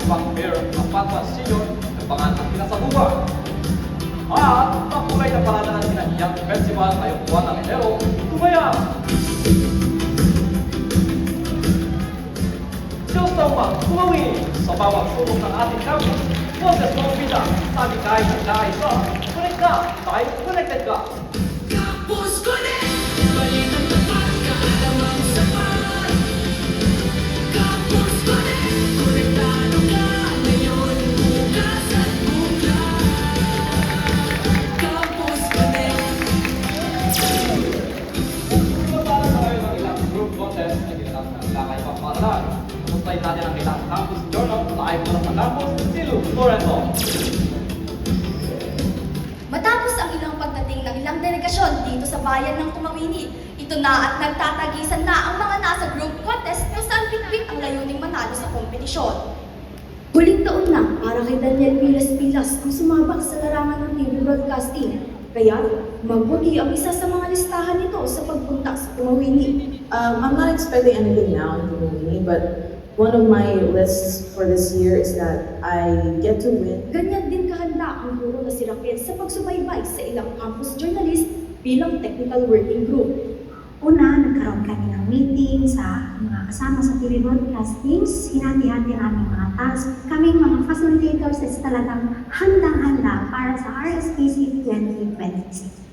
Iwang Mayor Apatwa Sr. ng pangalang pinasabuhan. At pakulay na paradahan ng Young Festival ngayong buwan ng Enero, tumaya. Diyos na tumawin sa bawat sulok ng ating campus. Boses mga pita, sabi kahit ang dahil sa connect ka, tayo connected ka. Campus Connect! Balitang tapat, kaalaman sapat. Campus Connect! Konektado ka, ngayon, bukas at bukas. Campus Connect! Pagpapala sa ngayon ng ilang group contest na ginanap ng kakaibang paaralan. Pupuntahin natin ang ilang campus journal live mula sa campus, si Lou Torrento. Matapos ang ilang pagdating ng ilang delegasyon dito sa bayan ng Tumawini, ito na at nagtatagisan na ang mga nasa group contest kung saan bitbit ang layuning manalo sa kompetisyon. Huling taon na para kay Daniel Pilas ang sumabak sa larangan ng TV broadcasting. Kaya, mabuti ang isa sa mga listahan nito sa pagpunta sa Tumawini. I'm not expecting anything now in Tumawini, but one of my lists for this year is that I get to win. Ganyan din kahanda ang guro na si Raquel sa pagsubaybay sa ilang campus journalist bilang technical working group. Una, nagkaroon kami ng meeting sa mga kasama sa TV broadcastings. Hinati-hati namin mga task. Kaming mga facilitators is talagang handang-handa para sa RSPC 2026.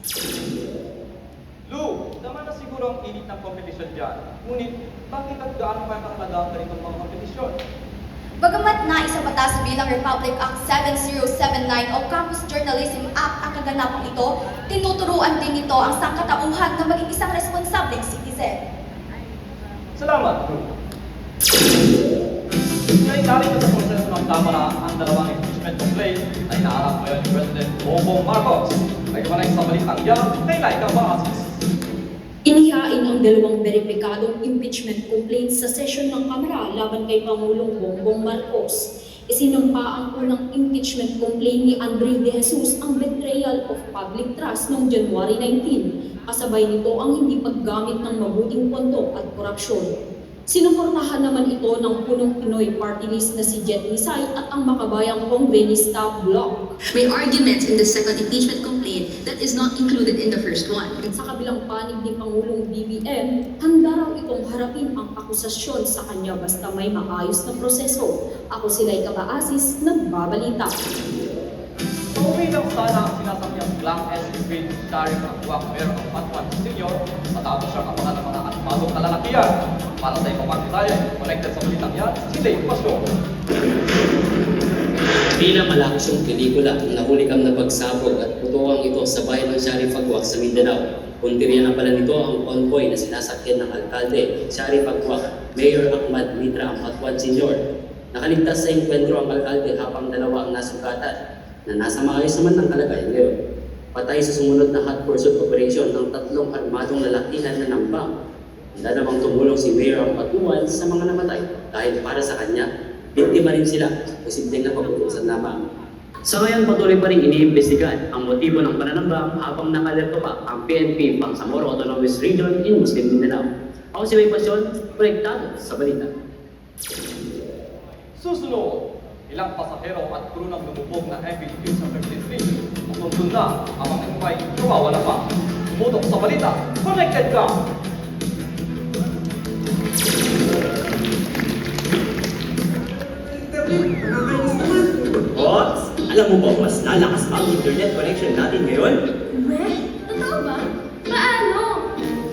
Lou, naman na siguro ang init ng kompetisyon dyan. Ngunit, bakit at gaano pa kakalaga ang ganitong mga kompetisyon? Bagamat naisa batas bilang Republic Act 7079 o Campus Journalism Act ang kaganapang ito, tinuturuan din nito ang sangkatauhan na maging isang responsableng citizen. Salamat, Lou. Ngayon narito sa proseso ng Kamara ang dalawang impeachment complaint na inaarap ngayon ni President Bongbong Marcos. Nagkamanay sa balitang yan, kay Laika Baasis. Inihain ang dalawang beripikadong impeachment complaints sa sesyon ng Kamara laban kay Pangulong Bongbong Marcos. Isinampa ang unang impeachment complaint ni Andre De Jesus ang betrayal of public trust noong January 19. Kasabay nito ang hindi paggamit ng mabuting pondo at korupsyon. Sinuportahan naman ito ng punong Pinoy party list na si Jet Nisay at ang makabayang Congrenista Bloc. May arguments in the second impeachment complaint that is not included in the first one. Sa kabilang panig ni Pangulong BBM, handa raw itong harapin ang akusasyon sa kanya basta may maayos na proseso. Ako si Laika Baasis, nagbabalita. Umilang sana ang sinasakyan Black SUV starring ang Iwang Mayor Apatwa Sr. matapos siyang kapanan ng mga atmadong kalalakihan. Para sa ibang detalye, connected sa balitang yan, si Dave Pastor. Tila malakas yung pelikula ang nahuli kang napagsabog at putuwang ito sa bayan ng Sharif Agwak sa Mindanao. Kuntirya na pala nito ang convoy na sinasakyan ng alkalde, Sharif Agwak, Mayor Ahmad Mitra Ampatuan Sr. Nakaligtas sa enkwentro ang alkalde habang dalawa ang nasugatan na nasa maayos naman ng kalagayan ngayon. Patay sa sumunod na hot pursuit operation ng tatlong armadong lalakihan na nambang. Handa namang tumulong si Mayor Ampatuan sa mga namatay dahil para sa kanya, biktima rin sila sa posibleng napaputusan lamang. Sa ngayon patuloy pa rin iniimbestigahan ang motibo ng pananambang habang nakalerto pa ang PNP Bangsamoro Autonomous Region in Muslim Mindanao. Ako si May Pasyon, proyektado sa balita. Susunod, ilang pasahero at crew ng lumubog na FPV sa 13 Matuntun na ang mga ingpay, nawawala pa. Tumutok sa balita, connected ka! Boss, alam mo ba mas lalakas pa ang internet connection natin ngayon? Totoo ba? Paano?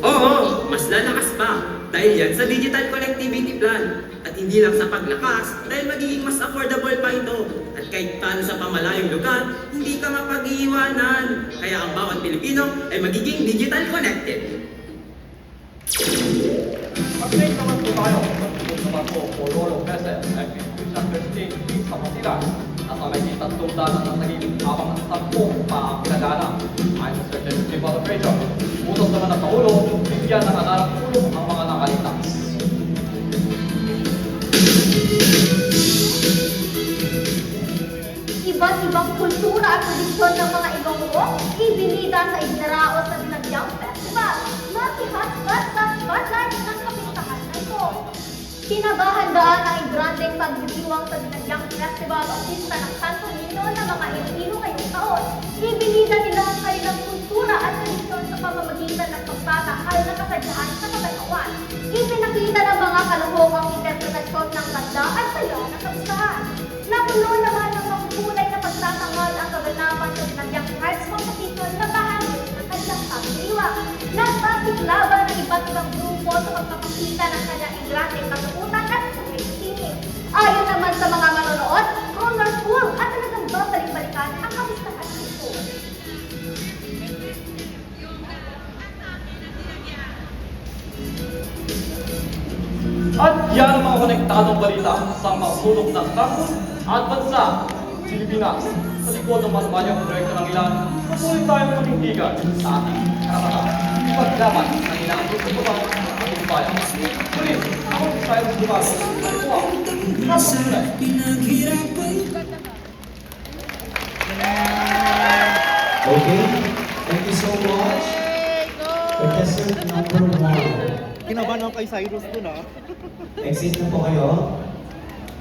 Oo, mas lalakas pa dahil yan sa digital connectivity plan. At hindi lang sa paglakas dahil magiging mas affordable pa ito. At kahit paano sa pamalayong lugar, hindi ka mapag-iiwanan. Kaya ang bawat Pilipino ay magiging digital connected. Update naman po tayo sa bato o Lolo Mese, FPV sa 13 sa Manila. Nasa may tatlong dana ng tahimik habang ang 10 pa ang pinagana. Ayon sa Search and Retrieval Operation, utos naman ng Pangulo, bigyan ng hanarang tulong ang mga nakaligtas. Iba't ibang kultura at tradisyon ng mga Ilonggo, ibinida sa itinaraos sa Dinagyang Festival. Maki-hotspot sa spotlight ng kapintahan na ito. Kinabahandaan ang igrandeng pagdiriwang sa Binagyang Festival of Pista ng Santo Niño ng mga Iloilo ngayong taon. Ibinida nila ang kanilang kultura at tradisyon sa pamamagitan ng pagtatahal na kasadyahan sa Kabanyawan. Ipinakita ng mga kalahok ang interpretasyon ng ganda at saya ng kapistahan. Napuno naman ng makukulay na pagtatanghal ang kaganapan sa Binagyang Arts Competition na bahagi ng kanilang pagdiriwang. Nagpasiklaban ng iba't ibang grupo sa pagpapakita ng kanyang igrandeng kasukutan at pagkikisinig. Ayon naman sa mga manonood, colorful at talagang babalik-balikan ang kapistahan nito. At yan ang mga konektadong balita sa mga sulok ng campus at bansa, Pilipinas. Sa likod ng matbanyang proyekto ng ilan, patuloy tayong magbibigay sa ating karapatan. Ipaglaban ang ilang gusto pang ating bayan. Muli, ako si Cyrus Dumago, Malikuang, Campus Life. Okay, thank you so much. Contestant number 1. Kinabahan ako kay Cyrus dun ah. Exit na po kayo.